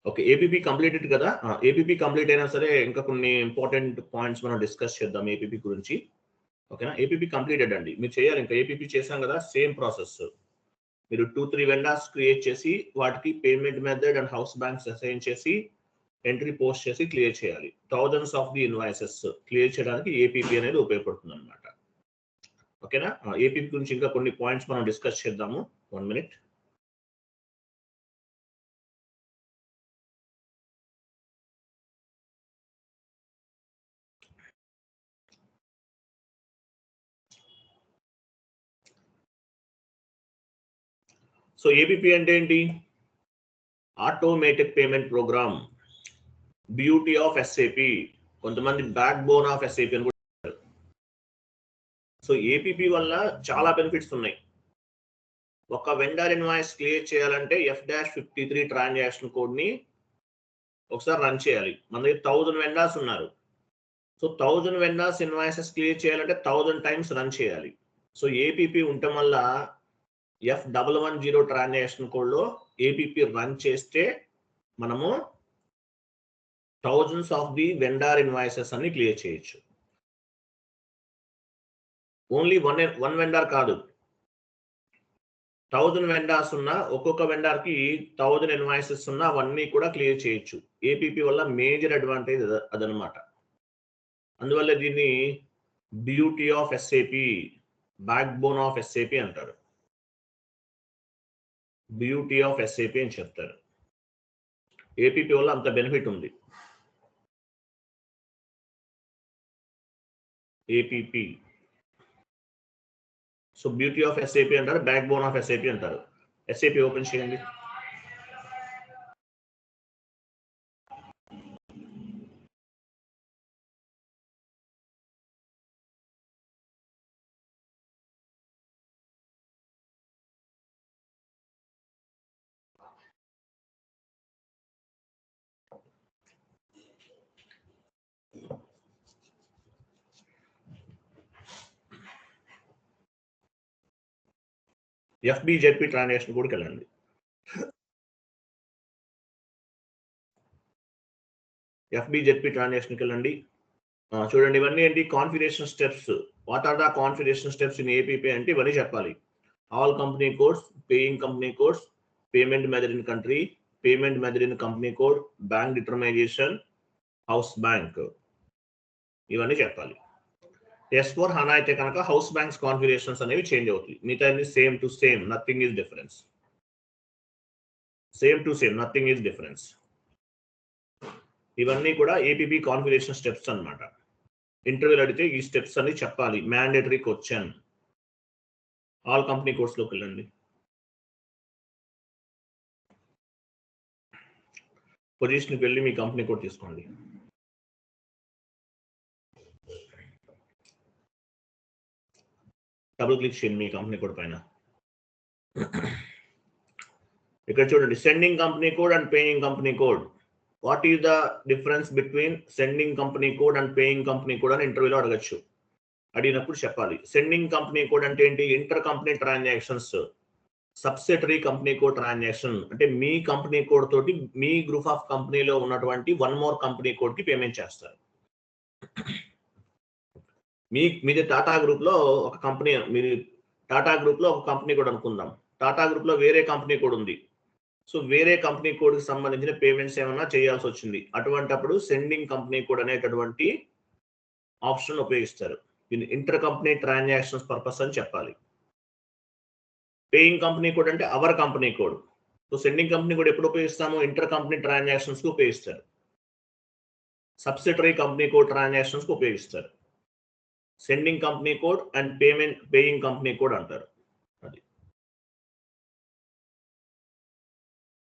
Okay, APP completed కదా. APP complete అయినా సరే ఇంకా కొన్ని ఇంపార్టెంట్ పాయింట్స్ మనం డిస్కస్ చేద్దాం ఏపీపీ గురించి. ఓకేనా, ఏపీపీ కంప్లీటెడ్ అండి, మీరు చేయాలి. ఇంకా ఏపీపీ చేసాం కదా, సేమ్ ప్రాసెస్. మీరు 2-3 వెండర్స్ క్రియేట్ చేసి వాటికి payment method and house banks assign చేసి ఎంట్రీ పోస్ట్ చేసి క్లియర్ చేయాలి. Thousands of the invoices clear చేయడానికి ఏపీపీ అనేది ఉపయోగపడుతుంది అనమాట. ఓకేనా, ఏపీపీ గురించి ఇంకా కొన్ని పాయింట్స్ మనం డిస్కస్ చేద్దాము. 1 minute. సో ఏపీపీ అంటే ఏంటి? Automatic payment program, beauty of SAP, కొంతమంది బ్యాక్ బోన్ ఆఫ్ ఎస్ఏపీ అని కూడా. సో ఏపీపీ వల్ల చాలా బెనిఫిట్స్ ఉన్నాయి. ఒక వెండర్ ఇన్వాయిస్ క్లియర్ చేయాలంటే F-53 ట్రాన్సాక్షన్ కోడ్ ని ఒకసారి రన్ చేయాలి. మన దగ్గర 1000 వెండర్స్ ఉన్నారు. సో 1000 వెండర్స్ ఇన్వాయిసెస్ క్లియర్ చేయాలంటే 1000 టైమ్స్ రన్ చేయాలి. సో ఏపీపీ ఉండటం వల్ల F110 ట్రాన్సాక్షన్ కోడ్ లో ఏపీపీ రన్ చేస్తే మనము thousands of the vendor invoices అన్ని క్లియర్ చేయొచ్చు. ఓన్లీ వన్ వెండర్ కాదు, 1000 వెండర్స్ ఉన్నా ఒక్కొక్క వెండర్ కి 1000 ఇన్వాయిసెస్ ఉన్నా అవన్నీ కూడా క్లియర్ చేయొచ్చు. ఏపీపీ వల్ల మేజర్ అడ్వాంటేజ్ అదనమాట. అందువల్ల దీన్ని beauty of SAP, backbone of SAP అంటారు. బ్యూటీ ఆఫ్ ఎస్ఏపీ అని చెప్తారు. ఏపీపీ వల్ల అంత బెనిఫిట్ ఉంది. APP, so beauty of SAP అంటారు, బ్యాక్ బోన్ ఆఫ్ ఎస్ఏపీ అంటారు. ఎస్ఏపీ ఓపెన్ చేయండి. FBZP ట్రాన్సాక్షన్ కూడా వెళ్ళండి. FBZP ట్రాన్సాక్షన్కి వెళ్ళండి. చూడండి, ఇవన్నీ ఏంటి? Configuration steps. What are the configuration steps in APP అంటే ఇవన్నీ చెప్పాలి. All company codes, paying company codes, payment method in country, payment method in company code, bank determination, house bank, ఇవన్నీ చెప్పాలి. S4 HANA అయితే కనుక హౌస్ బ్యాంక్స్ కాన్ఫిగరేషన్స్ అనేవి change అవుతాయి. మిగతా same to same, nothing is difference. Same to same, nothing is difference. ఇవన్నీ కూడా APP configuration steps అన్నమాట. ఇంటర్వ్యూలు అడిగితే ఈ స్టెప్స్ అన్ని చెప్పాలి. Mandatory question. All company course లోకి వెళ్ళండి. పొజిషన్కి వెళ్ళి మీ కంపెనీ కోడ్ తీసుకోండి. డబుల్ క్లిక్ చేయండి మీ కంపెనీ కోడ్ పైన. ఇక్కడ చూడండి, sending company code and paying company code. What is the difference between sending company code and paying company code అని ఇంటర్వ్యూలో అడగచ్చు. అడిగినప్పుడు చెప్పాలి. సెండింగ్ కంపెనీ కోడ్ అంటే ఏంటి? Inter company transactions. Subsidiary company code transaction అంటే మీ కంపెనీ కోడ్ తోటి మీ group of కంపెనీలో ఉన్నటువంటి వన్ మోర్ కంపెనీ కోడ్ కి పేమెంట్ చేస్తారు. మీది టాటా గ్రూప్ లో ఒక కంపెనీ, మీరు టాటా గ్రూప్ లో ఒక కంపెనీ కోడ్ అనుకుందాం. టాటా గ్రూప్ లో వేరే కంపెనీ కోడ్ ఉంది. సో వేరే కంపెనీ కోడ్ కి సంబంధించిన పేమెంట్స్ ఏమైనా చేయాల్సి వచ్చింది, అటువంటిప్పుడు సెండింగ్ కంపెనీ కోడ్ అనేటటువంటి ఆప్షన్ ఉపయోగిస్తారు. దీన్ని ఇంటర్ కంపెనీ ట్రాన్సాక్షన్స్ పర్పస్ అని చెప్పాలి. పేయింగ్ కంపెనీ కోడ్ అంటే our company code. So sending company code ఎప్పుడు ఉపయోగిస్తాము? ఇంటర్ కంపెనీ ట్రాన్సాక్షన్స్ కి ఉపయోగిస్తారు. సబ్సిడరీ కంపెనీ కోడ్ ట్రాన్సాక్షన్స్ కి ఉపయోగిస్తారు. Sending company code and paying company code అంటారు. అది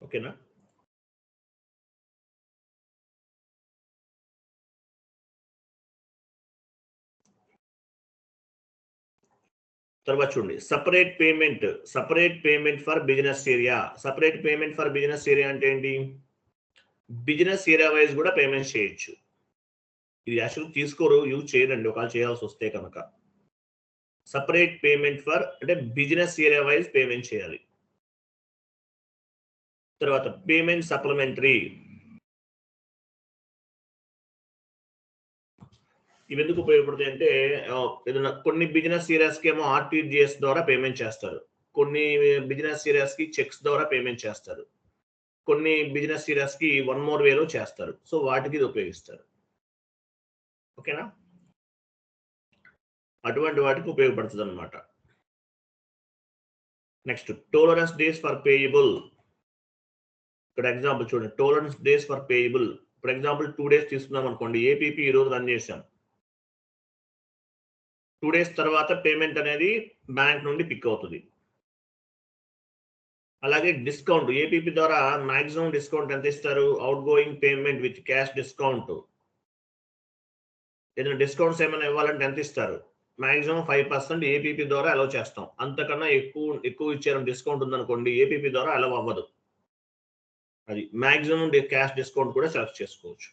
ఓకేనా? తర్వాత చూడండి, separate payment for business area. Separate payment for business area అంటే ఏంటి? బిజినెస్ ఏరియా వైజ్ కూడా పేమెంట్ చేయొచ్చు. ఇది యాక్చువల్ తీసుకోరు, యూజ్ చేయరండి ఒకవేళ చేయాల్సి వస్తే కనుక. సపరేట్ పేమెంట్ ఫర్ అంటే బిజినెస్ ఏరియా వైజ్ పేమెంట్ చేయాలి. తర్వాత పేమెంట్ సప్లిమెంటరీ. ఇవి ఎందుకు ఉపయోగపడతాయి అంటే ఏదైనా కొన్ని బిజినెస్ ఏరియాస్కి ఏమో ఆర్టీజీఎస్ ద్వారా పేమెంట్ చేస్తారు, కొన్ని బిజినెస్ ఏరియాస్కి చెక్స్ ద్వారా పేమెంట్ చేస్తారు, కొన్ని బిజినెస్ ఏరియాస్కి వన్ మోర్ వేలో చేస్తారు. సో వాటికి ఇది ఉపయోగిస్తారు. ఓకేనా, అటువంటి వాటికి ఉపయోగపడుతుంది అనమాట. Next tolerance days for payable. ఇక్కడ ఎగ్జాంపుల్ చూడండి, tolerance days for payable. For example 2 days తీసుకున్నాం అనుకోండి, ఏపీపీ ఈరోజు రన్ చేసాం, 2 days తర్వాత పేమెంట్ అనేది బ్యాంక్ నుండి పిక్ అవుతుంది. అలాగే డిస్కౌంట్, ఏపీపీ ద్వారా మాక్సిమం డిస్కౌంట్ ఎంత ఇస్తారు? Out going payment with cash discount. ఏదైనా డిస్కౌంట్స్ ఏమైనా ఇవ్వాలంటే ఎంత ఇస్తారు? మాక్సిమం 5% ఏపీపీ ద్వారా అలౌ చేస్తాం. అంతకన్నా ఎక్కువ ఇచ్చారు డిస్కౌంట్ ఉందనుకోండి, ఏపీపీ ద్వారా అలౌ అవ్వదు. అది మాక్సిమం క్యాష్ డిస్కౌంట్ కూడా సెలెక్ట్ చేసుకోవచ్చు.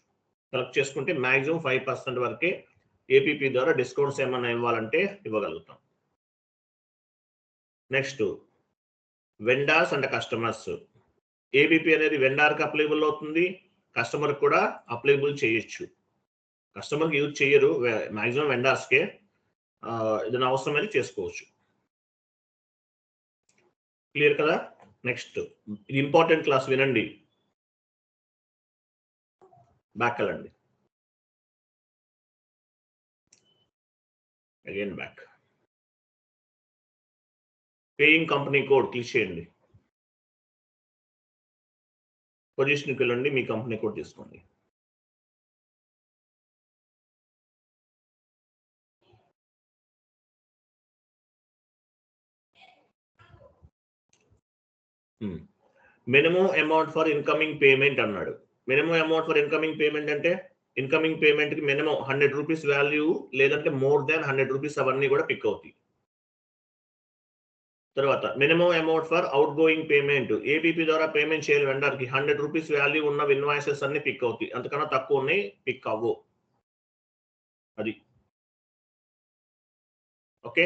సెలెక్ట్ చేసుకుంటే మాక్సిమం 5% వరకే ఏపీపీ ద్వారా డిస్కౌంట్స్ ఏమైనా ఇవ్వాలంటే ఇవ్వగలుగుతాం. Next vendors and customers. APP అనేది వెండార్కి అప్లికబుల్ అవుతుంది, కస్టమర్ కూడా అప్లికబుల్ చేయొచ్చు. కస్టమర్కి యూజ్ చేయరు, మాక్సిమం వెండార్స్కే. ఏదైనా అవసరమైతే చేసుకోవచ్చు. క్లియర్ కదా? నెక్స్ట్ ఇది ఇంపార్టెంట్ క్లాస్, వినండి. బ్యాక్ వెళ్ళండి, again back. Paying company code click చేయండి, పొజిషన్కి వెళ్ళండి, మీ కంపెనీ కోడ్ తీసుకోండి. Minimum amount for incoming payment అన్నాడు. Minimum amount for incoming payment అంటే ఇన్కమింగ్ పేమెంట్ కి మినిమం 100 రూపీస్ వాల్యూ, లేదంటే మోర్ దాన్ 100 రూపీస్, అవన్నీ కూడా పిక్ అవుతాయి. తర్వాత minimum amount for outgoing payment, APP ద్వారా పేమెంట్ చేయాలి వెండర్కి, 100 రూపీస్ వాల్యూ ఉన్న ఇన్వాయిసెస్ అన్ని పిక్ అవుతాయి, అంతకన్నా తక్కువ ఉన్నాయి పిక్ అవ్వు. అది ఓకే.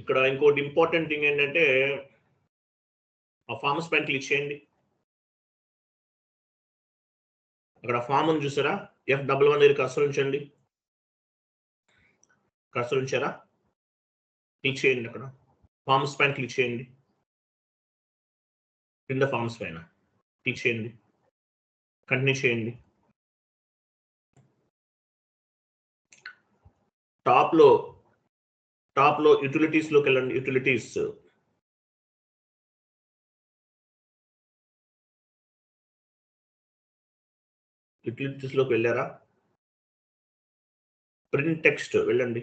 ఇక్కడ ఇంకోటి ఇంపార్టెంట్ థింగ్ ఏంటంటే, ఆ ఫార్మ్స్ పైన క్లిక్ చేయండి. అక్కడ ఫామ్ ఉంది చూసారా, F11 దగ్గర కర్సర్ ఉంచండి. కర్సర్ ఉంచారా? క్లిక్ చేయండి, అక్కడ ఫార్మ్స్ పైన క్లిక్ చేయండి, కింద ఫార్మ్స్ పైన క్లిక్ చేయండి, కంటిన్యూ చేయండి. టాప్ లో యూటిలిటీస్ లోకి వెళ్ళండి. యూటిలిటీస్ లోకి వెళ్ళారా? ప్రింట్ టెక్స్ట్ వెళ్ళండి.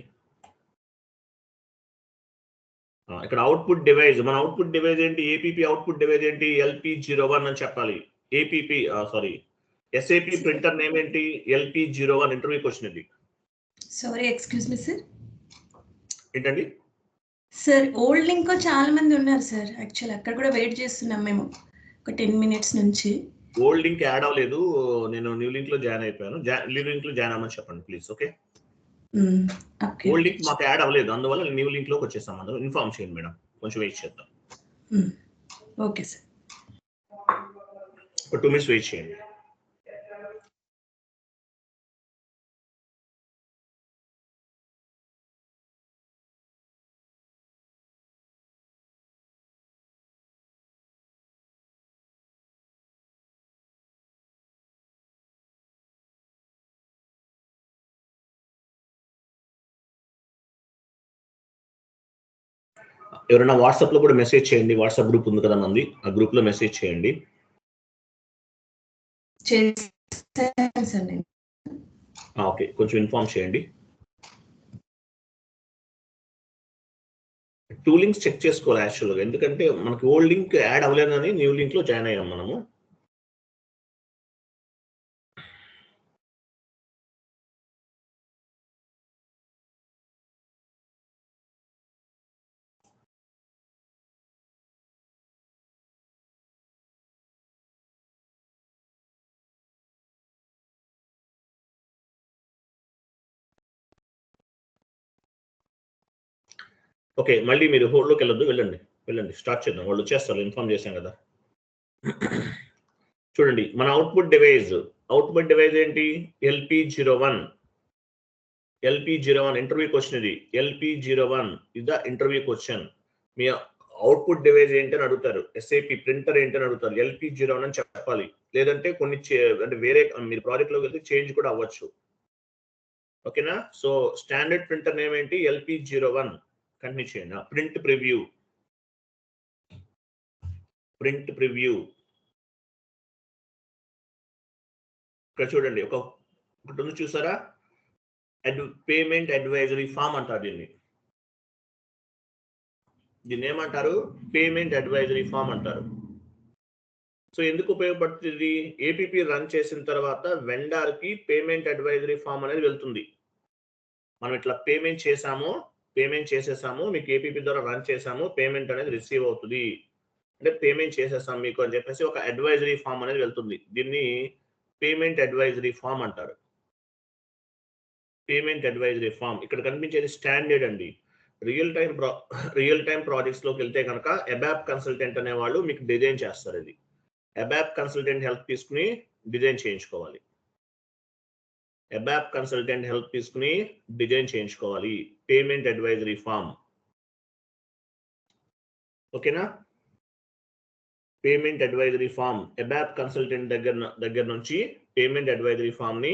ఇక్కడ అవుట్పుట్ డివైస్, మన అవుట్పుట్ డివైస్ ఏంటి? ఏపీపీ అవుట్పుట్ డివైస్ ఏంటి? LP01 అని చెప్పాలి. APP sorry SAP printer name ఏంటి? LP01. ఇంటర్వ్యూ క్వశ్చన్ ఇది. Sorry, excuse me sir. ఏంటండి సార్? ఓల్డ్ లింక్ చాలా మంది ఉన్నారు సార్, యాక్చువల్ అక్కడ కూడా వెయిట్ చేస్తున్నాం మేము ఒక 10 minutes నుంచి. ఓల్డ్ లింక్ యాడ్ అవ్వలేదు, నేను న్యూ లింక్ లో జాయిన్ అయిపోయాను. న్యూ లింక్ లో జాయిన్ అవ్వమని చెప్పండి ప్లీజ్. ఓకే, ఓల్డ్ లింక్ మాకు యాడ్ అవ్వలేదు, అందువల్ల న్యూ లింక్ లోకి వచ్చేసాం. అందరూ ఇన్ఫార్మ్ చేయండి మేడం, కొంచెం వెయిట్ చేద్దాం. ఓకే సార్, ఒక 2 minutes వెయిట్ చేయండి. ఎవరైనా వాట్సాప్ లో కూడా మెసేజ్ చేయండి, వాట్సాప్ గ్రూప్ ఉంది కదా మంది, ఆ గ్రూప్ లో మెసేజ్ చేయండి. ఓకే, కొంచెం ఇన్ఫార్మ్ చేయండి. 2 links చెక్ చేసుకోవాలి యాక్చువల్గా, ఎందుకంటే మనకి ఓల్డ్ లింక్ యాడ్ అవ్వలేదని న్యూ లింక్ లో జాయిన్ అయ్యాం మనము. ఓకే, మళ్ళీ మీరు హోల్డ్లోకి వెళ్ళొద్దు, వెళ్ళండి స్టార్ట్ చేద్దాం. వాళ్ళు వచ్చేస్తారు, ఇన్ఫార్మ్ చేశాం కదా. చూడండి, మన అవుట్పుట్ డివైస్ ఏంటి? LP01. LP01 ఇంటర్వ్యూ క్వశ్చన్ ఇది. LP01 is the interview question. Me output device ఏంటి అని అడుగుతారు. SAP ప్రింటర్ ఏంటి అని అడుగుతారు. LP01 అని చెప్పాలి. లేదంటే కొన్ని అంటే వేరే మీరు ప్రాజెక్ట్ లోకి వెళ్తే చేంజ్ కూడా అవ్వచ్చు. ఓకేనా? సో స్టాండర్డ్ ప్రింటర్ నేమ్ ఏంటి? LP01. కంటిన్యూ చేయండి. Print preview. Print preview. ఇక్కడ చూడండి ఒకటి ఉంది చూసారా? పేమెంట్ అడ్వైజరీ ఫామ్ అంటారు దీన్ని. దీన్ని ఏమంటారు? పేమెంట్ అడ్వైజరీ ఫామ్ అంటారు. సో ఎందుకు ఉపయోగపడుతుంది? ఏపీపీ రన్ చేసిన తర్వాత వెండర్ కి పేమెంట్ అడ్వైజరీ ఫామ్ అనేది వెళ్తుంది. మనం ఇట్లా పేమెంట్ చేసేసాము, మీకు ఏపీపీ ద్వారా రన్ చేసాము, పేమెంట్ అనేది రిసీవ్ అవుతుంది అంటే పేమెంట్ చేసేసాం మీకు అని చెప్పేసి ఒక అడ్వైజరీ ఫామ్ అనేది వెళ్తుంది. దీన్ని పేమెంట్ అడ్వైజరీ ఫామ్ అంటారు. పేమెంట్ అడ్వైజరీ ఫామ్ ఇక్కడ కనిపించేది స్టాండర్డ్ అండి. రియల్ టైం ప్రాజెక్ట్స్ లోకి వెళ్తే కనుక అబాప్ కన్సల్టెంట్ అనే వాళ్ళు మీకు డిజైన్ చేస్తారు. ఇది అబాప్ కన్సల్టెంట్ హెల్ప్ తీసుకుని డిజైన్ చేయించుకోవాలి. అబాప్ కన్సల్టెంట్ హెల్ప్ తీసుకుని డిజైన్ చేయించుకోవాలి పేమెంట్ అడ్వైజరీ ఫామ్. ఓకేనా? పేమెంట్ అడ్వైజరీ ఫామ్ అబాప్ కన్సల్టెంట్ దగ్గర నుంచి పేమెంట్ అడ్వైజరీ ఫామ్ ని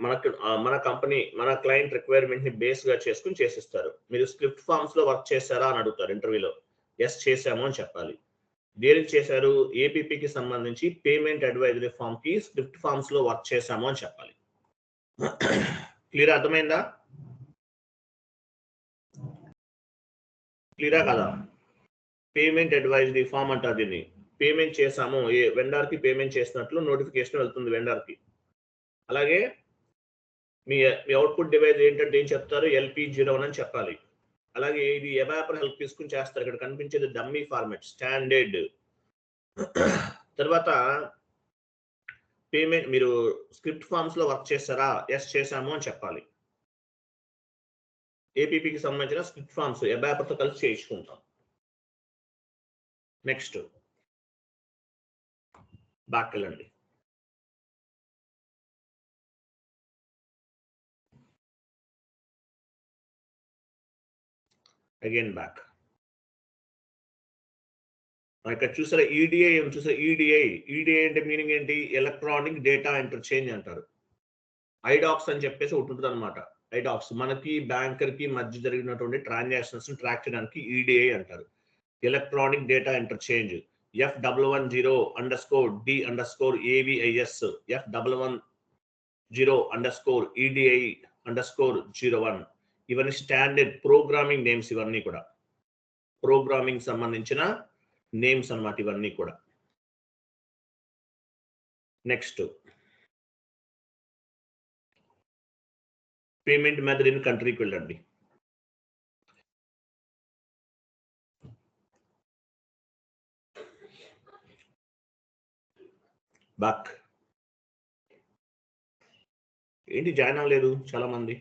మన కంపెనీ మన క్లయింట్ రిక్వైర్మెంట్ ని బేస్ గా చేసుకుని చేసిస్తారు. మీరు స్క్రిప్ట్ ఫామ్స్ లో వర్క్ చేశారా అని అడుగుతారు ఇంటర్వ్యూలో. ఎస్ చేశాము అని చెప్పాలి. దేనికి చేశారు? ఏపీపీకి సంబంధించి పేమెంట్ అడ్వైజరీ ఫామ్ కి స్క్రిప్ట్ ఫామ్స్ లో వర్క్ చేశాము అని చెప్పాలి. క్లియర్? అర్థమైందా? క్లియరా కదా? పేమెంట్ అడ్వైజరీ ఫామ్ అంటారు దీన్ని. పేమెంట్ చేసాము, వెండర్ కి పేమెంట్ చేసినట్లు నోటిఫికేషన్ వెళ్తుంది వెండర్ కి. అలాగే మీ అవుట్పుట్ డివైస్ ఏంటంటే ఏం చెప్తారు? LP01 అని చెప్పాలి. అలాగే ఇది అబాప్ హెల్ప్ తీసుకుని చేస్తారు. ఇక్కడ కనిపించేది డమ్మీ ఫార్మాట్ స్టాండర్డ్. తర్వాత పేమెంట్ మీరు స్క్రిప్ట్ ఫామ్స్ లో వర్క్ చేస్తారా? ఎస్ చేసాము అని చెప్పాలి. ఏపీపీకి సంబంధించిన స్క్రిప్ట్ ఫామ్స్ అబాప్ తో కలిసి చేయించుకుంటాం. నెక్స్ట్ బ్యాక్ వెళ్ళండి. Again back. ఇక్కడ చూసారా ఈడిఐ చూసారా? ఈడిఐ అంటే మీనింగ్ ఏంటి? ఎలక్ట్రానిక్ డేటా ఇంటర్చేంజ్ అంటారు. ఐడాక్స్ అని చెప్పేసి ఒకటి ఉంటుంది అనమాట. ఐడాక్స్ మనకి బ్యాంకర్ కి మధ్య జరిగినటువంటి ట్రాన్సాక్షన్స్ ట్రాక్ చేయడానికి ఈడిఐ అంటారు. Electronic data interchange. F110_D_AVIS F110_EDI_01 ఇవన్నీ స్టాండర్డ్ ప్రోగ్రామింగ్ నేమ్స్. ఇవన్నీ కూడా ప్రోగ్రామింగ్ సంబంధించిన నేమ్స్ అన్నమాట ఇవన్నీ కూడా. నెక్స్ట్ పేమెంట్ మెథడ్ ఇన్ కంట్రీకి వెళ్ళండి. బ్యాక్. ఏంటి జాయిన్ అవ్వలేదు చాలా మంది?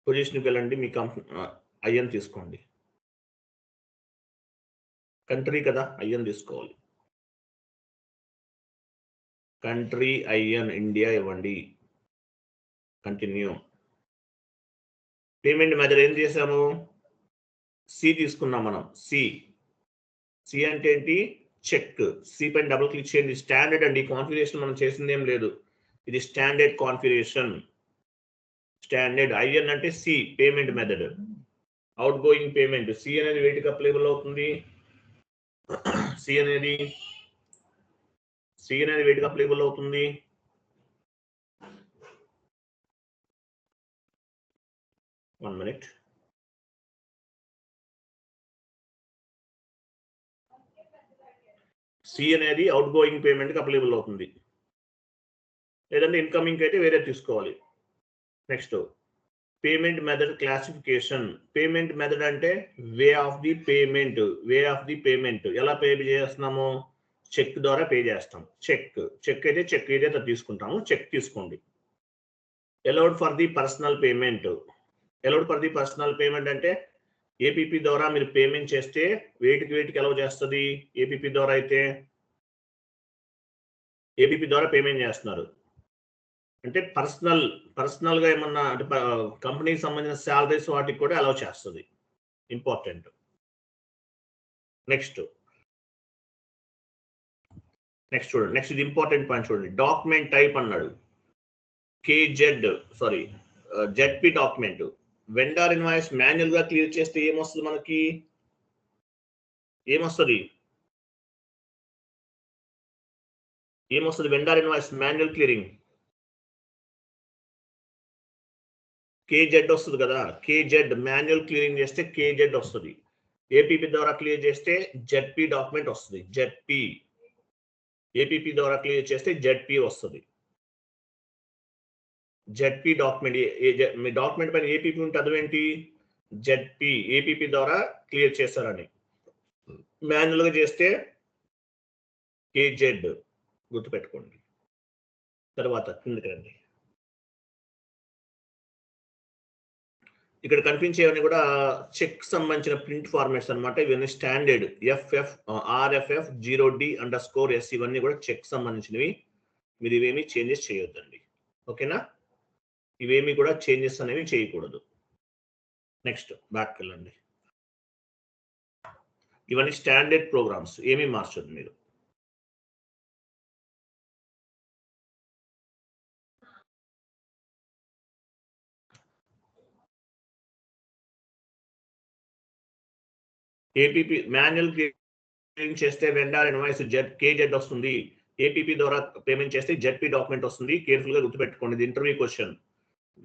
పొజిషన్కి వెళ్ళండి. మీ ఐఎన్ తీసుకోండి. కంట్రీ కదా, ఐఎన్ తీసుకోవాలి. కంట్రీ ఐఎన్ ఇండియా ఇవ్వండి. కంటిన్యూ. పేమెంట్ మెథడ్ ఏం చేసాము? సి తీసుకున్నాం మనం. సి అంటే ఏంటి? చెక్. సి పైన డబుల్ క్లిక్ చేయండి. స్టాండర్డ్ అండి. కాన్ఫిగరేషన్ మనం చేసింది ఏం లేదు. ఇది స్టాండర్డ్ కాన్ఫిగరేషన్. స్టాండర్డ్. ఐఎన్ అంటే C payment method. Outgoing payment. C అనేది వేటికి అప్లైబుల్ అవుతుంది? సి అనేది వేటికి అప్లైబుల్ అవుతుంది? One minute. సి అనేది అవుట్ గోయింగ్ పేమెంట్ కి అప్లైబుల్ అవుతుంది. లేదంటే ఇన్కమింగ్ అయితే వేరే తీసుకోవాలి. Next payment method classification. Payment method అంటే వే ఆఫ్ ది పేమెంట్. ఎలా పే చేస్తున్నాము? చెక్ ద్వారా పే చేస్తాం. చెక్ అయితే చెక్ ఏదైతే తీసుకుంటాము చెక్ తీసుకోండి. Allowed for the personal payment అంటే ఏపీపీ ద్వారా మీరు పేమెంట్ చేస్తే వేటికి అలౌ చేస్తుంది? ఏపీపీ ద్వారా అయితే ఏపీపీ ద్వారా పేమెంట్ చేస్తున్నారు అంటే పర్సనల్గా ఏమన్నా అంటే కంపెనీకి సంబంధించిన శాలరీస్ వాటికి కూడా అలౌ చేస్తుంది. ఇంపార్టెంట్. నెక్స్ట్ చూడండి. నెక్స్ట్ ఇది ఇంపార్టెంట్ పాయింట్ చూడండి. డాక్యుమెంట్ టైప్ అన్నాడు. ZP document. Vendor invoice manual గా క్లియర్ చేస్తే ఏమొస్తుంది మనకి? ఏమొస్తుంది vendor invoice manual clearing? KZ వస్తుంది కదా. కేజెడ్ మాన్యువల్ క్లియరింగ్ చేస్తే కేజెడ్ వస్తుంది. ఏపీపీ ద్వారా క్లియర్ చేస్తే జెడ్పీ డాక్యుమెంట్ వస్తుంది. ఏపీపీ ద్వారా క్లియర్ చేస్తే జెడ్పీ వస్తుంది. ZP document. మీ డాక్యుమెంట్ పైన ఏపీపీ ఉంటే అదేంటి? జెడ్పీ. ఏపీపీ ద్వారా క్లియర్ చేస్తారని. మాన్యువల్ గా చేస్తే కేజెడ్. గుర్తుపెట్టుకోండి. తర్వాత కిందకి రండి. ఇక్కడ కనిపించేవన్నీ కూడా చెక్ సంబంధించిన ప్రింట్ ఫార్మాట్స్ అనమాట. ఇవన్నీ స్టాండర్డ్ RFF 0D_S ఇవన్నీ కూడా చెక్ సంబంధించినవి. మీరు ఇవేమి చేంజెస్ చేయొద్దండి. ఓకేనా? ఇవేమి కూడా చేంజెస్ అనేవి చేయకూడదు. నెక్స్ట్ బ్యాక్ వెళ్ళండి. ఇవన్నీ స్టాండర్డ్ ప్రోగ్రామ్స్, ఏమీ మార్చొద్దు మీరు. ఏపీపీ మాన్యువల్ క్లియరింగ్ చేస్తే వెండర్ ఇన్వాయిస్ కేజెడ్ వస్తుంది. ఏపీపీ ద్వారా పేమెంట్ చేస్తే జెడ్పీ డాక్యుమెంట్ వస్తుంది. కేర్ఫుల్ గా గుర్తుపెట్టుకోండి. ఇది interview question.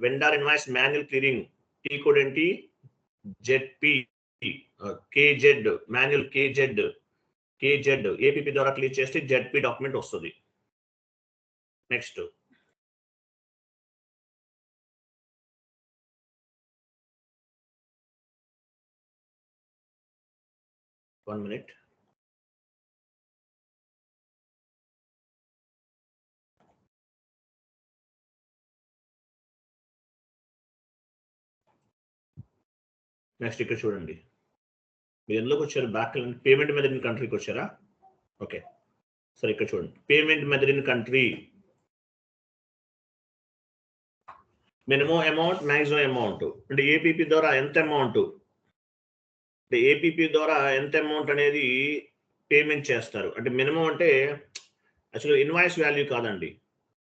Vendor invoice manual clearing T code ఏంటి? ZP. KZ manual KZ. APP ద్వారా క్లియర్ చేస్తే జెడ్పీ డాక్యుమెంట్ వస్తుంది. Next 1 minute. నెక్స్ట్ ఇక్కడ చూడండి. మీరు ఎందులోకి వచ్చారు? బ్యాక్ పేమెంట్ మెథడ్ ఇన్ కంట్రీకి వచ్చారా? ఓకే, సరే ఇక్కడ చూడండి. Payment method in country. Minimum amount, maximum amount. అంటే ఏపీపీ ద్వారా ఎంత అమౌంట్, అంటే ఏపీపీ ద్వారా ఎంత అమౌంట్ అనేది పేమెంట్ చేస్తారు. అంటే మినిమం అంటే అసలు ఇన్వాయిస్ వాల్యూ కాదండి,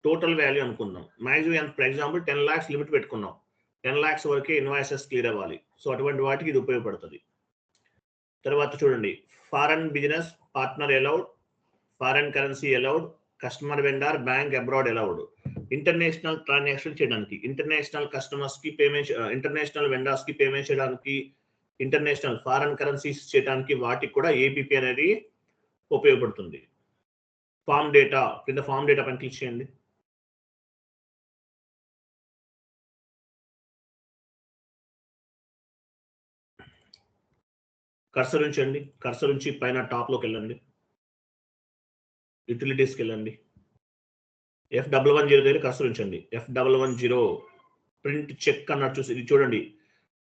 టోటల్ వాల్యూ అనుకుందాం. Maximum for example 10 lakhs limit పెట్టుకున్నాం. 10 lakhs వరకే ఇన్వాయిసెస్ క్లియర్ అవ్వాలి. సో అటువంటి వాటికి ఇది ఉపయోగపడుతుంది. తర్వాత చూడండి, foreign business partner allowed, foreign currency allowed, customer vendor bank abroad allowed. International transaction చేయడానికి, ఇంటర్నేషనల్ కస్టమర్స్ కి పేమెంట్, ఇంటర్నేషనల్ వెండర్స్ కి పేమెంట్ చేయడానికి, ఇంటర్నేషనల్ ఫారెన్ కరెన్సీస్ చేయడానికి వాటికి కూడా ఏపీపీ అనేది ఉపయోగపడుతుంది. ఫామ్ డేటా కింద ఫామ్ డేటా పైన క్లిక్ చేయండి. కర్సర్ ఉంచండి. కర్సర్ నుంచి పైన టాప్ లోకి వెళ్ళండి. యూటిలిటీస్కి వెళ్ళండి. F110 దగ్గర కర్సర్ ఉంచండి. F110 ప్రింట్ చెక్ అన్నట్టు చూసి ఇది చూడండి.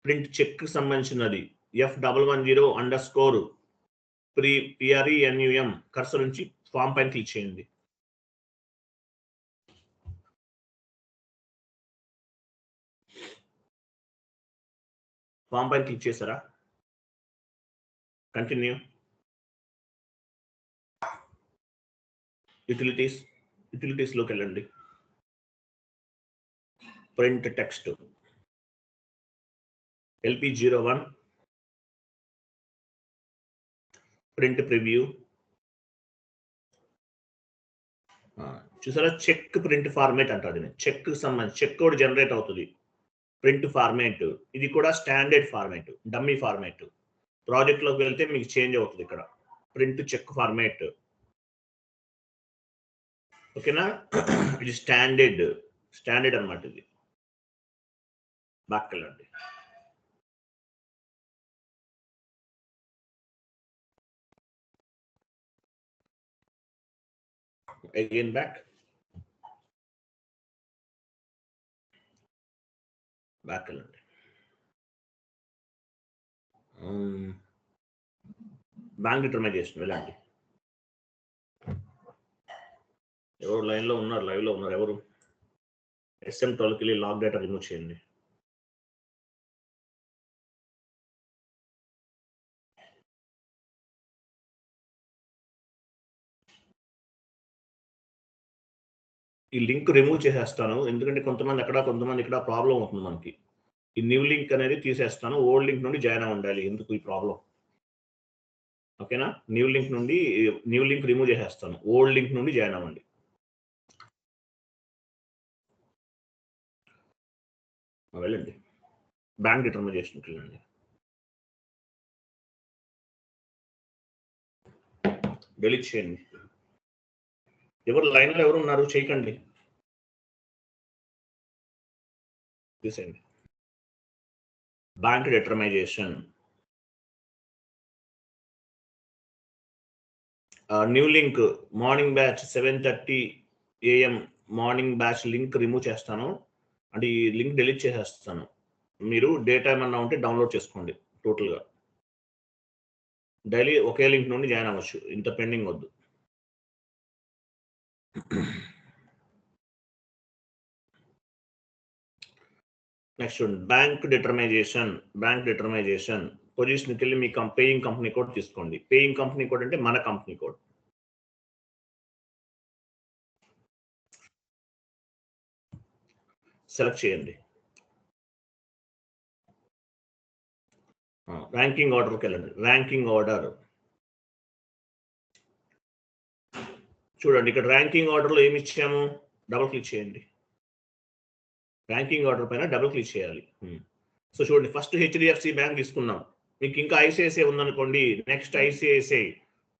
ప్రింట్ చెక్ సంబంధించినది F110_ PRENUM. కర్సర్ నుంచి ఫామ్ పైన క్లిక్ చేయండి. ఫామ్ పైన క్లిక్ చేశారా? కంటిన్యూ. యూటిలిటీస్ లోకి వెళ్ళండి. Print text LP01 print preview. చూసారా, చెక్ ప్రింట్ ఫార్మేట్ అంటారు. చెక్ సంబంధించి చెక్ కూడా జనరేట్ అవుతుంది. ప్రింట్ ఫార్మేట్ ఇది కూడా standard format, dummy format. Project లోకి వెళ్తే మీకు చేంజ్ అవుతుంది. ఇక్కడ ప్రింట్ చెక్ ఫార్మేట్. ఓకేనా? ఇది స్టాండర్డ్ అన్నమాట. ఇది బ్యాక్ వెళ్ళండి. అగైన్ బ్యాక్ వెళ్ళండి. బ్యాంక్ డిటర్మైజేషన్ వెళ్ళండి. ఎవరు లైవ్లో ఉన్నారు ఎవరు? SM12కి వెళ్ళి లాగ్ డేటా రిమూవ్ చేయండి. ఈ లింక్ రిమూవ్ చేసేస్తాను, ఎందుకంటే కొంతమంది అక్కడ కొంతమంది ఇక్కడ ప్రాబ్లం అవుతుంది మనకి. ఈ న్యూ లింక్ అనేది తీసేస్తాను, ఓల్డ్ లింక్ నుండి జాయిన్ అవ్వండి. ఎందుకు ఈ ప్రాబ్లం? ఓకేనా? న్యూ లింక్ రిమూవ్ చేసేస్తాను, ఓల్డ్ లింక్ నుండి జాయిన్ అవ్వండి. వెళ్ళండి, బ్యాంక్ డిటర్మినేషన్కి వెళ్ళండి. డిలీట్ చేయండి. ఎవరు లైన్లో ఎవరు ఉన్నారు చేయకండి, తీసేయండి. Bank determination, new link morning batch 7:30 AM morning batch link remove చేస్తాను, అంటే ఈ లింక్ డిలీట్ చేసేస్తాను. మీరు డేటా ఏమన్నా ఉంటే డౌన్లోడ్ చేసుకోండి. టోటల్గా డైలీ ఒకే లింక్ నుండి జాయిన్ అవ్వచ్చు, ఇంత పెండింగ్ వద్దు. నెక్స్ట్ చూడండి, బ్యాంక్ డిటర్మైజేషన్ పొజిషన్కి వెళ్ళి మీ పేయింగ్ కంపెనీ కోడ్ తీసుకోండి. పేయింగ్ కంపెనీ కోడ్ అంటే మన కంపెనీ కోడ్. సెలెక్ట్ చేయండి. ర్యాంకింగ్ ఆర్డర్కి వెళ్ళండి. ర్యాంకింగ్ ఆర్డర్ చూడండి, ఇక్కడ ర్యాంకింగ్ ఆర్డర్లో ఏమి ఇచ్చాము, డబుల్ క్లిక్ చేయండి. ర్యాంకింగ్ ఆర్డర్ పైన డబుల్ క్లిక్ చేయాలి. సో చూడండి, ఫస్ట్ HDFC బ్యాంక్ తీసుకున్నాం. మీకు ఇంకా ICICI ఉందనుకోండి, నెక్స్ట్ ICICI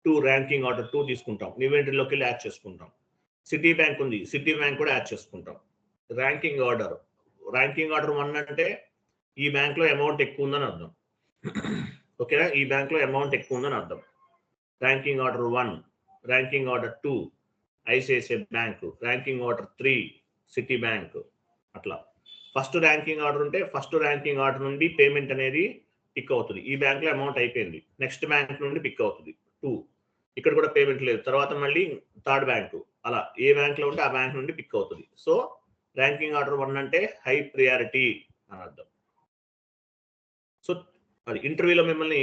2 ర్యాంకింగ్ ఆర్డర్ 2 తీసుకుంటాం. న్యూ ఎంట్రీలోకి వెళ్ళి యాడ్ చేసుకుంటాం. సిటీ బ్యాంక్ ఉంది, సిటీ బ్యాంక్ కూడా యాడ్ చేసుకుంటాం. ర్యాంకింగ్ ఆర్డర్ 1 అంటే ఈ బ్యాంక్లో అమౌంట్ ఎక్కువ ఉందని అర్థం. ఓకేనా? ఈ బ్యాంక్లో అమౌంట్ ఎక్కువ ఉందని అర్థం. Ranking order 1, ranking order 2 ICICI bank, ranking order 3 city bank. అట్లా ఫస్ట్ ర్యాంకింగ్ ఆర్డర్ ఉంటే ఫస్ట్ ర్యాంకింగ్ ఆర్డర్ నుండి పేమెంట్ అనేది పిక్ అవుతుంది. ఈ బ్యాంక్లో అమౌంట్ అయిపోయింది, నెక్స్ట్ బ్యాంక్ నుండి పిక్ అవుతుంది 2. ఇక్కడ కూడా పేమెంట్ లేదు, తర్వాత మళ్ళీ థర్డ్ బ్యాంకు, అలా ఏ బ్యాంక్లో ఉంటే ఆ బ్యాంక్ నుండి పిక్ అవుతుంది. సో ర్యాంకింగ్ ఆర్డర్ 1 అంటే హై ప్రియారిటీ అని అర్థం. సో అది ఇంటర్వ్యూలో మిమ్మల్ని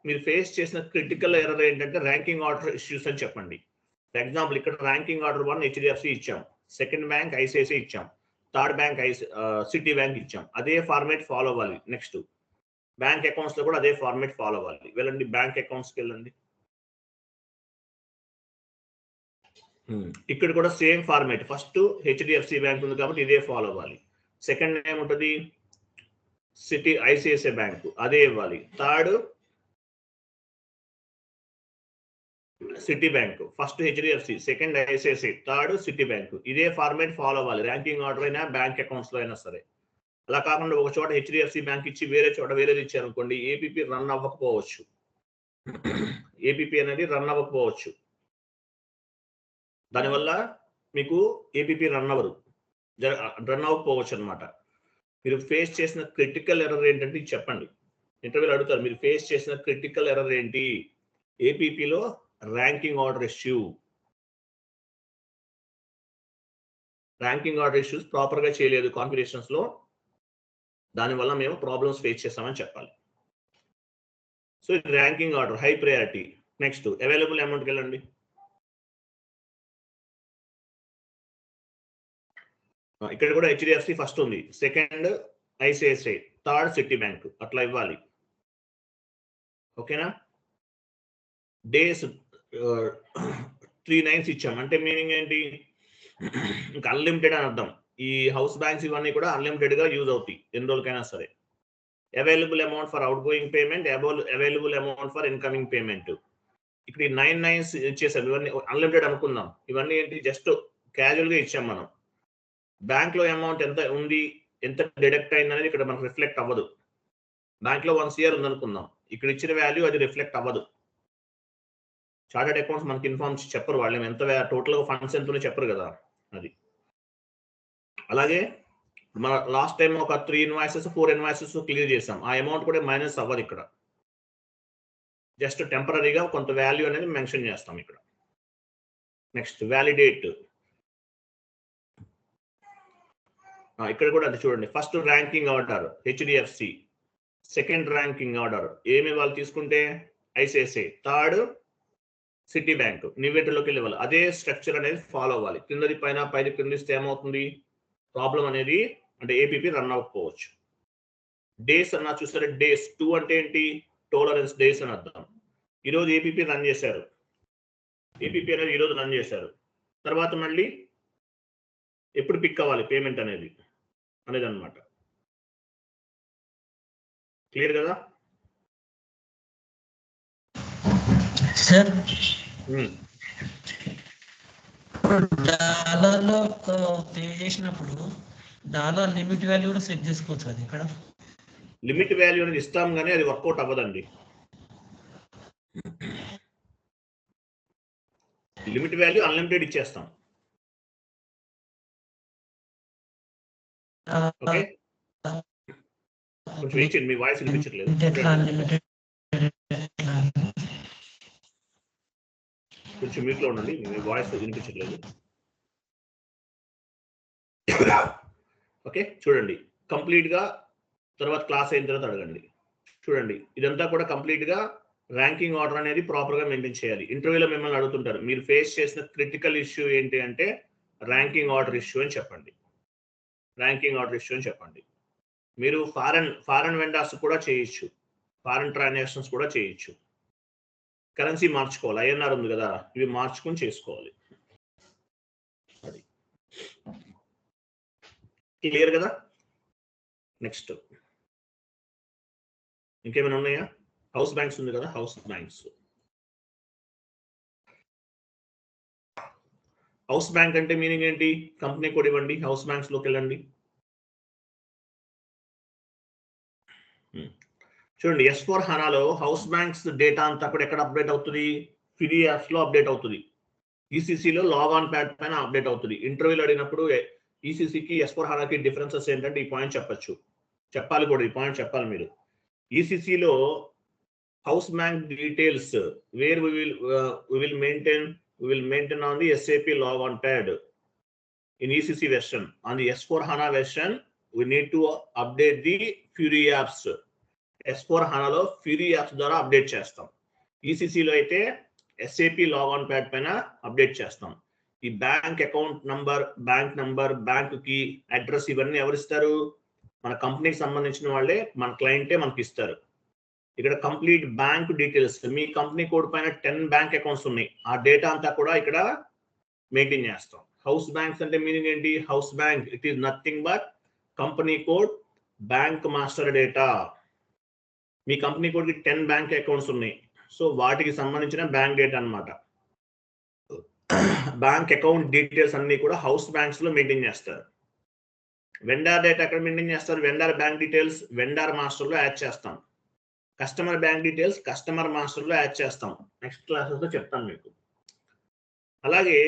మీరు ఫేస్ చేసిన క్రిటికల్ ఎర్రర్ ఏంటంటే ర్యాంకింగ్ ఆర్డర్ ఇష్యూస్ అని చెప్పండి. ఫర్ ఎగ్జాంపుల్ ఇక్కడ ర్యాంకింగ్ ఆర్డర్ 1 HDFC ఇచ్చాం, సెకండ్ బ్యాంక్ ICICI ఇచ్చాం, థర్డ్ బ్యాంక్ సిటీ బ్యాంక్ ఇచ్చాం. అదే ఫార్మేట్ ఫాలో అవ్వాలి. నెక్స్ట్ బ్యాంక్ అకౌంట్స్ లో కూడా అదే ఫార్మేట్ ఫాలో అవ్వాలి. వెళ్ళండి, బ్యాంక్ అకౌంట్స్కి వెళ్ళండి. ఇక్కడ కూడా same format. First HDFC bank ఉంది కాబట్టి ఇదే ఫాలో అవ్వాలి. సెకండ్ ఏముంటుంది, సిటీ ICICI బ్యాంకు, అదే ఇవ్వాలి. Third Citi bank, first HDFC, second ICICI, third Citi bank. ఇదే ఫార్మేట్ ఫాలో అవ్వాలి, ర్యాంకింగ్ ఆర్డర్ అయినా బ్యాంక్ అకౌంట్స్ లో అయినా సరే. అలా కాకుండా ఒక చోట HDFC బ్యాంక్ ఇచ్చి వేరే చోట వేరేది ఇచ్చారనుకోండి, APP రన్ అవ్వకపోవచ్చు. APP అనేది రన్ అవ్వకపోవచ్చు, దానివల్ల మీకు APP రన్ అవ్వకపోవచ్చు అనమాట. మీరు ఫేస్ చేసిన క్రిటికల్ ఎర్రర్ ఏంటంటే చెప్పండి. ఇంటర్వ్యూలో అడుగుతారు, మీరు ఫేస్ చేసిన క్రిటికల్ ఎర్రర్ ఏంటి? APPలో ranking order issue. Ranking order issues ప్రాపర్గా చేయలేదు కాన్ఫిగరేషన్స్ లో, దానివల్ల మేము ప్రాబ్లమ్స్ ఫేస్ చేస్తామని చెప్పాలి. సో ఇది ranking order high priority. Next available అమౌంట్కి వెళ్ళండి. ఇక్కడ కూడా HDFC ఫస్ట్ ఉంది, second ICICI, third Citi bank, అట్లా ఇవ్వాలి. ఓకేనా? డేస్ 3 nights ఇచ్చాం అంటే మీనింగ్ ఏంటి, ఇంకా అన్లిమిటెడ్ అని అర్థం. ఈ హౌస్ బ్యాంక్స్ ఇవన్నీ కూడా అన్లిమిటెడ్ గా యూజ్ అవుతాయి ఎన్ని రోజులకైనా సరే. Available amount for outgoing payment, available amount for incoming payment. ఇక్కడ 9 nights ఇచ్చేసాం, ఇవన్నీ అన్లిమిటెడ్ అనుకుందాం. ఇవన్నీ ఏంటి, జస్ట్ క్యాజువల్ గా ఇచ్చాం మనం. బ్యాంక్ లో అమౌంట్ ఎంత ఉంది, ఎంత డిడక్ట్ అయింది అనేది ఇక్కడ మనకు రిఫ్లెక్ట్ అవ్వదు. బ్యాంక్ లో 1 CR ఉందనుకుందాం, ఇక్కడ ఇచ్చిన వాల్యూ అది రిఫ్లెక్ట్ అవ్వదు. చార్టెడ్ అకౌంట్స్ మనకి ఇన్ఫార్మ్ చెప్పరు, వాళ్ళు ఎంత టోటల్ ఫండ్స్ ఎంత చెప్పరు కదా. అది అలాగే మన లాస్ట్ టైం ఒక 3 invoices 4 invoices క్లియర్ చేసాం, ఆ అమౌంట్ కూడా మైనస్ అవ్వదు. ఇక్కడ జస్ట్ టెంపరీగా కొంత వాల్యూ అనేది మెన్షన్ చేస్తాం ఇక్కడ. Next validate. ఇక్కడ కూడా అది చూడండి. First ranking order HDFC, second ranking order ఏమి వాళ్ళు తీసుకుంటే ఐసిఐసిఐ, థర్డ్ సిటీ బ్యాంక్. నివేటలోకి వెళ్ళాలి. అదే స్ట్రక్చర్ అనేది ఫాలో అవ్వాలి. కిందది పైన, పైది కిందిస్తే ఏమవుతుంది ప్రాబ్లం అనేది, అంటే ఏపీపీ రన్ అవ్వకపోవచ్చు. డేస్ అన్నా చూసారా, డేస్ 2 అంటే ఏంటి, టాలరెన్స్ డేస్ అని అర్థం. ఈరోజు ఏపీపీ రన్ చేశారు, ఏపీపీ అనేది ఈరోజు రన్ చేశారు. తర్వాత మళ్ళీ ఎప్పుడు పిక్ అవ్వాలి పేమెంట్ అనేది అనమాట. క్లియర్ కదా సార్? డాలర్లో పే చేసినప్పుడు డాలర్ లిమిట్ వాల్యూ కూడా సెట్ చేసుకోవచ్చు అది. ఇక్కడ లిమిట్ వాల్యూ అనేది ఇస్తాం కానీ అది వర్కౌట్ అవ్వదండి. లిమిట్ వాల్యూ అన్లిమిటెడ్ ఇచ్చేస్తాం. ఓకే, కొంచెం ఇచ్చింది, మీ వాయిస్ వినిపించట్లేదు. కొంచెం మ్యూట్ లో ఉండండి, మీ వాయిస్ వినిపించట్లేదు. ఓకే, చూడండి కంప్లీట్ గా, తర్వాత క్లాస్ అయిన తర్వాత అడగండి. చూడండి ఇదంతా కూడా కంప్లీట్ గా ర్యాంకింగ్ ఆర్డర్ అనేది ప్రాపర్ గా మెయింటైన్ చేయాలి. ఇంటర్వ్యూలో మిమ్మల్ని అడుగుతుంటారు, మీరు ఫేస్ చేసిన క్రిటికల్ ఇష్యూ ఏంటి అంటే ర్యాంకింగ్ ఆర్డర్ ఇష్యూ అని చెప్పండి. ర్యాంకింగ్ ఆర్డర్ ఇష్యూ అని చెప్పండి. మీరు ఫారెన్ వెండర్స్ కూడా చేయొచ్చు, ఫారెన్ ట్రాన్సాక్షన్స్ కూడా చేయొచ్చు. కరెన్సీ మార్చుకోవాలి, ఐఎన్ఆర్ ఉంది కదా, ఇవి మార్చుకొని చేసుకోవాలి. అది క్లియర్ కదా. నెక్స్ట్ ఇంకేమైనా ఉన్నాయా? హౌస్ బ్యాంక్స్ ఉంది కదా, హౌస్ బ్యాంక్స్. హౌస్ బ్యాంక్ అంటే మీనింగ్ ఏంటి? కంపెనీ కోడ్ ఇవ్వండి, హౌస్ బ్యాంక్స్ లోకి వెళ్ళండి. చూడండి S4 హనాలో హౌస్ బ్యాంక్స్ డేటా అంతా కూడా ఎక్కడ అప్డేట్ అవుతుంది? ఫిడి యాప్స్ లో అప్డేట్ అవుతుంది. ఈసీసీలో లాగ్ ఆన్ ప్యాడ్ పైన అప్డేట్ అవుతుంది. ఇంటర్వ్యూలో అడిగినప్పుడు ఈసీసీకి S4 హనాకి డిఫరెన్సెస్ ఏంటంటే ఈ పాయింట్ చెప్పచ్చు, చెప్పాలి కూడా, ఈ పాయింట్ చెప్పాలి మీరు. ఈసీసీలో house bank details where we will maintain on the SAP log on pad in ECC version. On the S4 HANA version we need to update the Fury apps. S4 HANAలో Fury apps ద్వారా update చేస్తాం. ఈసీసీలో అయితే SAP log on pad పైన update చేస్తాం. ఈ bank account number, bank కి address ఇవన్నీ ఎవరిస్తారు? మన కంపెనీకి సంబంధించిన వాళ్ళే, మన క్లయింటే మనకి ఇస్తారు. ఇక్కడ కంప్లీట్ బ్యాంక్ డీటెయిల్స్, మీ కంపెనీ కోడ్ పైన 10 బ్యాంక్ అకౌంట్స్ ఉన్నాయి, ఆ డేటా అంతా కూడా ఇక్కడ మెయింటైన్ చేస్తాం. హౌస్ బ్యాంక్స్ అంటే మీనింగ్ ఏంటి? House bank it is nothing but company code, bank master data. Me company code కి 10 బ్యాంక్ అకౌంట్స్ ఉన్నాయి, సో వాటికి సంబంధించిన బ్యాంక్ డేటా అన్నమాట. బ్యాంక్ అకౌంట్ డీటెయిల్స్ అన్ని కూడా హౌస్ బ్యాంక్స్ లో మెయింటైన్ చేస్తారు. వెండర్ డేటా ఎక్కడ మెయింటైన్ చేస్తారు? Vendor bank details vendor master లో యాడ్ చేస్తాం. Customer bank details customer master లో యాడ్ చేస్తాం. నెక్స్ట్ క్లాసెస్ లో చెప్తాను మీకు. అలాగే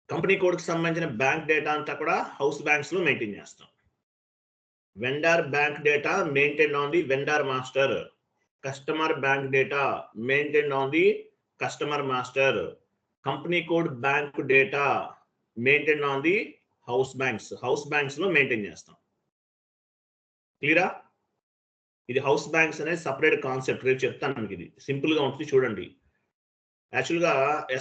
కంపెనీ కోడ్ కి సంబంధించిన బ్యాంక్ డేటా అంతా కూడా హౌస్ బ్యాంక్స్ లో మెయింటైన్ చేస్తాం. Vendor bank data maintain on the vendor master, customer bank data maintain on the customer master, company code bank data maintain on the house banks లో maintain చేస్తాం. క్లియరా? ఇది house banks అనేది separate concept, రేపు చెప్తాను మీకు. ఇది సింపుల్ గా ఉంటుంది చూడండి. యాక్చువల్గా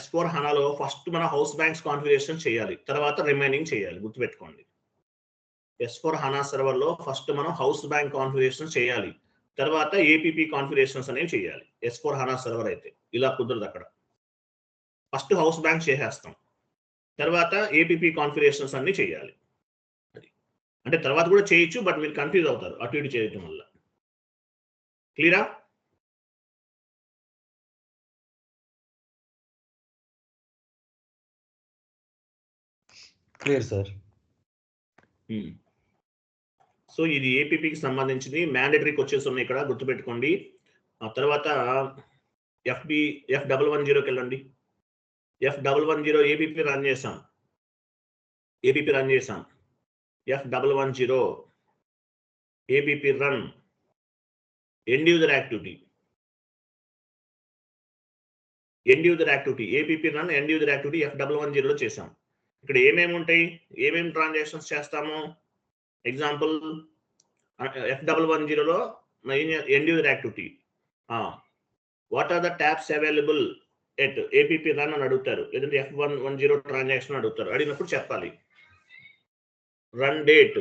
S4 హనాలో ఫస్ట్ మన హౌస్ బ్యాంక్స్ కాన్ఫిగరేషన్ చేయాలి, తర్వాత రిమైనింగ్ చేయాలి, గుర్తుపెట్టుకోండి. S4 హనా సర్వర్ లో ఫస్ట్ మనం హౌస్ బ్యాంక్ కాన్ఫిగరేషన్ చేయాలి, తర్వాత ఏపీపీ కాన్ఫిగరేషన్స్ అనేవి చేయాలి. S4 హనా సర్వర్ అయితే ఇలా కుదరదు. అక్కడ ఫస్ట్ హౌస్ బ్యాంక్ చేసేస్తాం, తర్వాత ఏపీపీ కాన్ఫిగరేషన్స్ అన్ని చేయాలి. అంటే తర్వాత కూడా చేయొచ్చు, బట్ మీరు కన్ఫ్యూజ్ అవుతారు అటు ఇటు చేయటం వల్ల. క్లియరా? Clear sir. సో ఇది ఏపీపీకి సంబంధించింది. మ్యాండేటరీకి వచ్చేసి ఉన్నాయి ఇక్కడ, గుర్తుపెట్టుకోండి. ఆ తర్వాత F110కి వెళ్ళండి. F110 ఏపీపీ రన్ చేసాం, F110 APP run end user activity. End user activity APP run end user activity F110లో చేసాం. ఇక్కడ ఏమేమి ఉంటాయి, ఏమేమి ట్రాన్సాక్షన్స్ చేస్తాము? ఎగ్జాంపుల్ F110లో end user activity what are the tabs available at APP run అని అడుగుతారు, లేదంటే F110 ట్రాన్సాక్షన్ అడుగుతారు. అడిగినప్పుడు చెప్పాలి run date,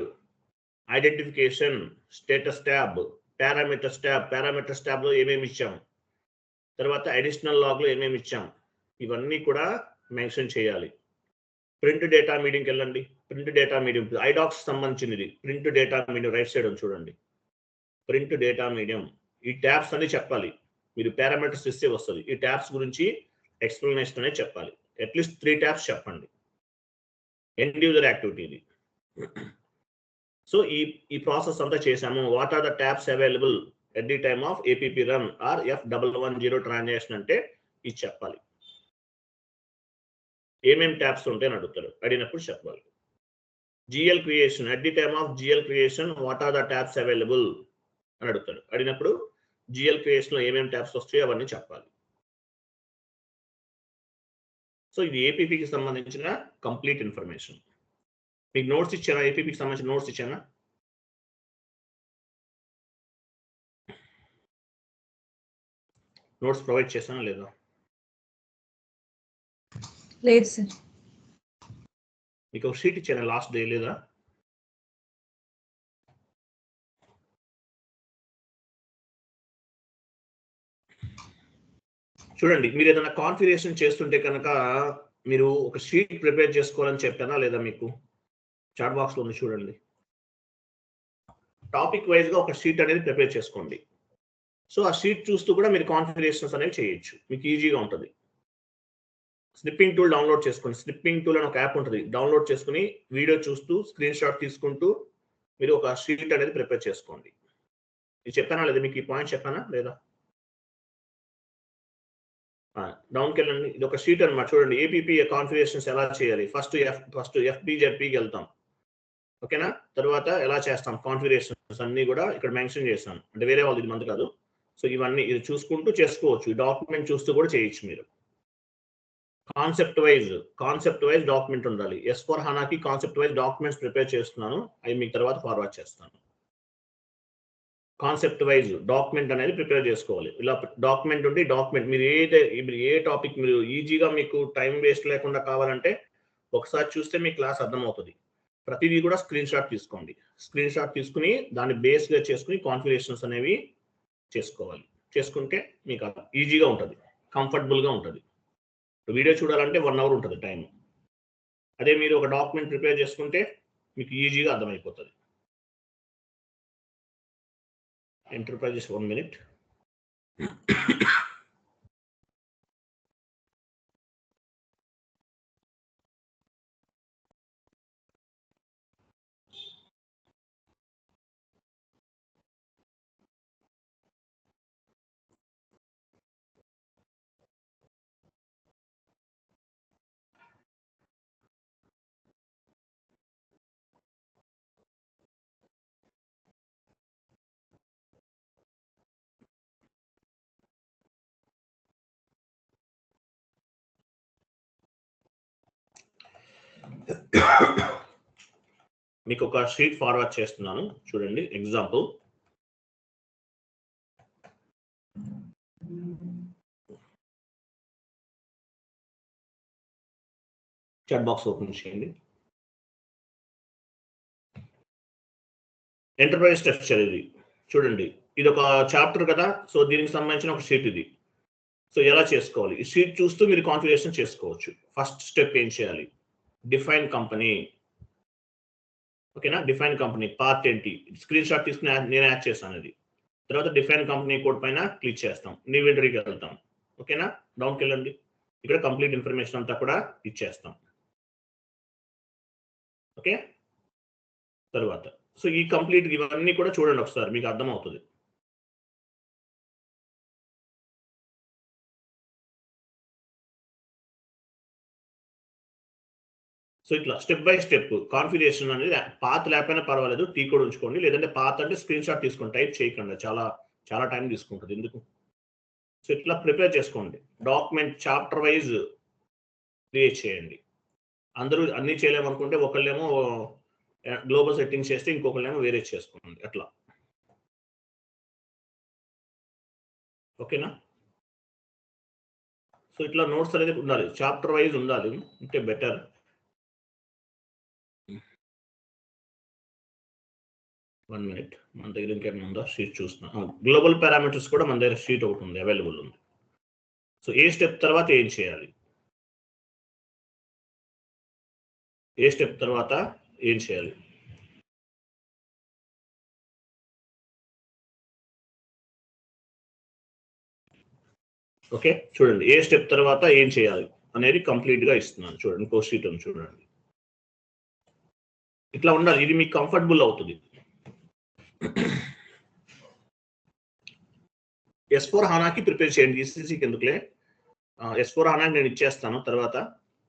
identification, status tab, parameters ట్యాబ్లో ఏమేమి ఇచ్చాం, తర్వాత అడిషనల్ లాగ్లో ఏమేమి ఇచ్చాం, ఇవన్నీ కూడా మెన్షన్ చేయాలి. ప్రింట్ డేటా మీడియంకి వెళ్ళండి. ప్రింట్ డేటా మీడియం ఐడాక్స్ సంబంధించినది. Print data medium right side ఉంది చూడండి, ప్రింట్ డేటా మీడియం. ఈ ట్యాబ్స్ అన్ని చెప్పాలి. మీరు పారామీటర్స్ ఇస్తే వస్తుంది. ఈ ట్యాబ్స్ గురించి ఎక్స్ప్లెనేషన్ అనేది చెప్పాలి. అట్లీస్ట్ 3 ట్యాబ్స్ చెప్పండి. ఎండ్ యూజర్ యాక్టివిటీ ఇది. సో ఈ ప్రాసెస్ అంతా చేసాము. What are the tabs available at the time of APP run or F110 transaction అంటే ఇది చెప్పాలి. ఏమేమి ట్యాబ్స్ ఉంటాయని అడుగుతారు, అడిగినప్పుడు చెప్పాలి. GL creation at the time of GL creation what are the tabs available అని అడుగుతాడు. అడిగినప్పుడు జిఎల్ క్రియేషన్ లో ఏమేమి ట్యాబ్స్ వస్తాయో అవన్నీ చెప్పాలి. సో ఇది ఏపీపీకి సంబంధించిన కంప్లీట్ ఇన్ఫర్మేషన్. మీకు నోట్స్ ఇచ్చానా? ఏపీపీకి సంబంధించిన నోట్స్ ఇచ్చానా? నోట్స్ ప్రొవైడ్ చేశానా లేదా? లేదు సార్. మీకు ఒక షీట్ ఇచ్చానా లాస్ట్ డే లేదా? చూడండి, మీరు ఏదైనా కాన్ఫిగరేషన్ చేస్తుంటే కనుక మీరు ఒక షీట్ ప్రిపేర్ చేసుకోవాలని చెప్పానా లేదా? మీకు చాట్ బాక్స్ లో ఉంది చూడండి. టాపిక్ వైజ్ గా ఒక షీట్ అనేది ప్రిపేర్ చేసుకోండి. సో ఆ షీట్ చూస్తూ కూడా మీరు కాన్ఫిగరేషన్స్ అనేవి చేయొచ్చు, మీకు ఈజీగా ఉంటుంది. స్నిప్పింగ్ టూల్ డౌన్లోడ్ చేసుకోండి. స్నిప్పింగ్ టూల్ అని ఒక యాప్ ఉంటుంది, డౌన్లోడ్ చేసుకుని వీడియో చూస్తూ స్క్రీన్ షాట్ తీసుకుంటూ మీరు ఒక షీట్ అనేది ప్రిపేర్ చేసుకోండి. ఇది చెప్పానా లేదా? మీకు ఈ పాయింట్ చెప్పానా లేదా? డౌన్కి వెళ్ళండి. ఇది ఒక షీట్ అనమాట. చూడండి ఏపీపీ కాన్ఫిగరేషన్స్ ఎలా చేయాలి. ఫస్ట్ FBZPకి వెళ్తాం, ఓకేనా? తర్వాత ఎలా చేస్తాం కాన్ఫిగరేషన్స్ అన్ని కూడా ఇక్కడ మెన్షన్ చేస్తాం. అంటే వేరే వాళ్ళు, ఇది మంది కాదు. సో ఇవన్నీ ఇది చూసుకుంటూ చేసుకోవచ్చు. ఈ డాక్యుమెంట్ చూస్తూ కూడా చేయొచ్చు మీరు. కాన్సెప్ట్ వైజ్ డాక్యుమెంట్ ఉండాలి. S/4HANAకి కాన్సెప్ట్ వైజ్ డాక్యుమెంట్స్ ప్రిపేర్ చేస్తున్నాను, అవి మీకు తర్వాత ఫార్వర్డ్ చేస్తాను. కాన్సెప్ట్ వైజ్ డాక్యుమెంట్ అనేది ప్రిపేర్ చేసుకోవాలి. ఇలా డాక్యుమెంట్ ఉంటే డాక్యుమెంట్ మీరు ఏ టాపిక్ మీరు ఈజీగా మీకు టైం వేస్ట్ లేకుండా కావాలంటే ఒకసారి చూస్తే మీ క్లాస్ అర్థమవుతుంది. ప్రతిదీ కూడా స్క్రీన్ షాట్ తీసుకోండి. స్క్రీన్ షాట్ తీసుకుని దాన్ని బేస్గా చేసుకుని కాన్ఫిగరేషన్స్ అనేవి చేసుకోవాలి. చేసుకుంటే మీకు ఈజీగా ఉంటుంది, కంఫర్టబుల్గా ఉంటుంది. వీడియో చూడాలంటే 1 అవర్ ఉంటుంది టైం. అదే మీరు ఒక డాక్యుమెంట్ ప్రిపేర్ చేసుకుంటే మీకు ఈజీగా అర్థమైపోతుంది. Enterprises 1 minute. మీకు ఒక షీట్ ఫార్వర్డ్ చేస్తున్నాను చూడండి. ఎగ్జాంపుల్ చాట్ బాక్స్ ఓపెన్ చేయండి. ఎంటర్ప్రైజ్ స్ట్రక్చర్ ఇది చూడండి. ఇది ఒక చాప్టర్ కదా, సో దీనికి సంబంధించిన ఒక షీట్ ఇది. సో ఎలా చేసుకోవాలి ఈ షీట్ చూస్తూ మీరు కాన్ఫిగరేషన్ చేసుకోవచ్చు. ఫస్ట్ స్టెప్ ఏం చేయాలి? డిఫైన్ కంపెనీ, ఓకేనా? డిఫైన్ కంపెనీ పార్ట్ ఏంటి? స్క్రీన్ షాట్ తీసుకుని నేను యాడ్ చేస్తాను అది. తర్వాత డిఫైన్ కంపెనీ కోడ్ పైన క్లిక్ చేస్తాం, న్యూ ఎంట్రీకి వెళ్తాం, ఓకేనా? డౌన్కి వెళ్ళండి. ఇక్కడ కంప్లీట్ ఇన్ఫర్మేషన్ అంతా కూడా ఇచ్చేస్తాం, ఓకే? తర్వాత సో ఈ కంప్లీట్ ఇవన్నీ కూడా చూడండి ఒకసారి, మీకు అర్థమవుతుంది. సో ఇట్లా స్టెప్ బై స్టెప్ కాన్ఫిగరేషన్ అనేది పాత్ లేకపోయినా పర్వాలేదు, టీ కోడ్ ఉంచుకోండి. లేదంటే పాత్ అంటే స్క్రీన్ షాట్ తీసుకోండి, టైప్ చేయకుండా చాలా చాలా టైం తీసుకుంటుంది. ఎందుకు? సో ఇట్లా ప్రిపేర్ చేసుకోండి. డాక్యుమెంట్ చాప్టర్ వైజ్ క్రియేట్ చేయండి. అందరూ అన్నీ చేయలేమనుకుంటే ఒకళ్ళేమో గ్లోబల్ సెట్టింగ్స్ చేస్తే ఇంకొకళ్ళేమో వేరే చేసుకోండి అట్లా. ఓకేనా? సో ఇట్లా నోట్స్ అనేది ఉండాలి, చాప్టర్ వైజ్ ఉండాలి, అంటే బెటర్. వన్ మినిట్, మన దగ్గర ఇంకేమైనా ఉందా షీట్ చూస్తున్నా. గ్లోబల్ పారామీటర్స్ కూడా మన దగ్గర షీట్ ఒకటి ఉంది, అవైలబుల్ ఉంది. సో ఏ స్టెప్ తర్వాత ఏం చేయాలి, ఏ స్టెప్ తర్వాత ఏం చేయాలి. ఓకే చూడండి, ఏ స్టెప్ తర్వాత ఏం చేయాలి అనేది కంప్లీట్ గా ఇస్తున్నాను. చూడండి ఇంకో షీట్ ఉంది చూడండి, ఇట్లా ఉండాలి. ఇది మీకు కంఫర్టబుల్ అవుతుంది. S4 HANAకి ప్రిపేర్ చేయండి, ఈసీసీకి ఎందుకులే. S4 HANAకి నేను ఇచ్చేస్తాను తర్వాత,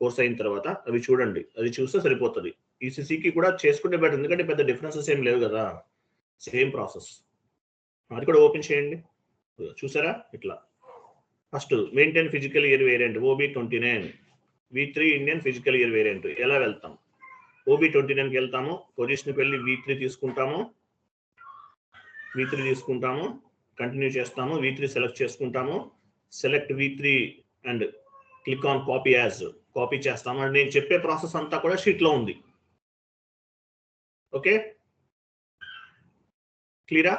కోర్స్ అయిన తర్వాత అవి చూడండి, అది చూస్తే సరిపోతుంది. ఈసీసీకి కూడా చేసుకుంటే బెటర్, ఎందుకంటే పెద్ద డిఫరెన్సెస్ ఏం లేవు కదా, సేమ్ ప్రాసెస్. అది కూడా ఓపెన్ చేయండి, చూసారా ఇట్లా. First maintain physical year variant OB29 V3 Indian physical year variant. ఎలా వెళ్తాం? OB29కి వెళ్తాము, పొజిషన్కి వెళ్ళి V3 తీసుకుంటాము, కంటిన్యూ చేస్తాము, V3 సెలెక్ట్ చేసుకుంటాము, select V3 and click on copy as, copy చేస్తాము. అండ్ నేను చెప్పే ప్రాసెస్ అంతా కూడా షీట్లో ఉంది. ఓకే క్లియరా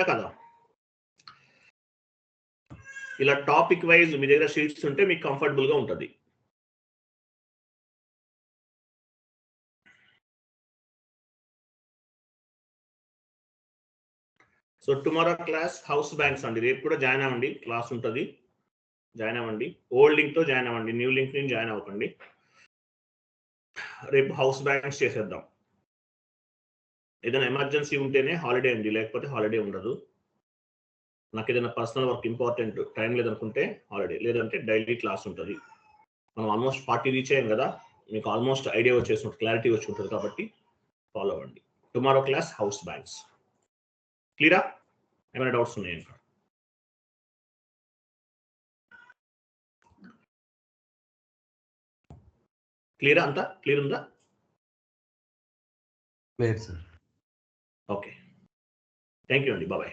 కదా? ఇలా టాపిక్ వైజ్ మీ దగ్గర షీట్స్ ఉంటే మీకు కంఫర్టబుల్ గా ఉంటుంది. So tomorrow class house banks అండి, రేపు కూడా జాయిన్ అవ్వండి, క్లాస్ ఉంటుంది, జాయిన్ అవ్వండి. ఓల్డ్ లింక్ తో జాయిన్ అవ్వండి, న్యూ లింక్ నుంచి జాయిన్ అవ్వకండి. రేపు హౌస్ బ్యాంక్స్ చేసేద్దాం. ఏదైనా ఎమర్జెన్సీ ఉంటేనే హాలిడే అండి, లేకపోతే హాలిడే ఉండదు. నాకు ఏదైనా పర్సనల్ వర్క్ ఇంపార్టెంట్ టైం లేదనుకుంటే హాలిడే, లేదంటే డైలీ క్లాస్ ఉంటుంది. మనం ఆల్మోస్ట్ 40 రీచ్ అయ్యాం కదా, మీకు ఆల్మోస్ట్ ఐడియా వచ్చేసి క్లారిటీ వచ్చి ఉంటుంది, కాబట్టి ఫాలో అవ్వండి. Tomorrow class house banks. క్లియరా? ఏమైనా డౌట్స్ ఉన్నాయండి? క్లియరా? అంతా క్లియర్ ఉందా? Clear sir. Okay, thank you అండి, బాయ్.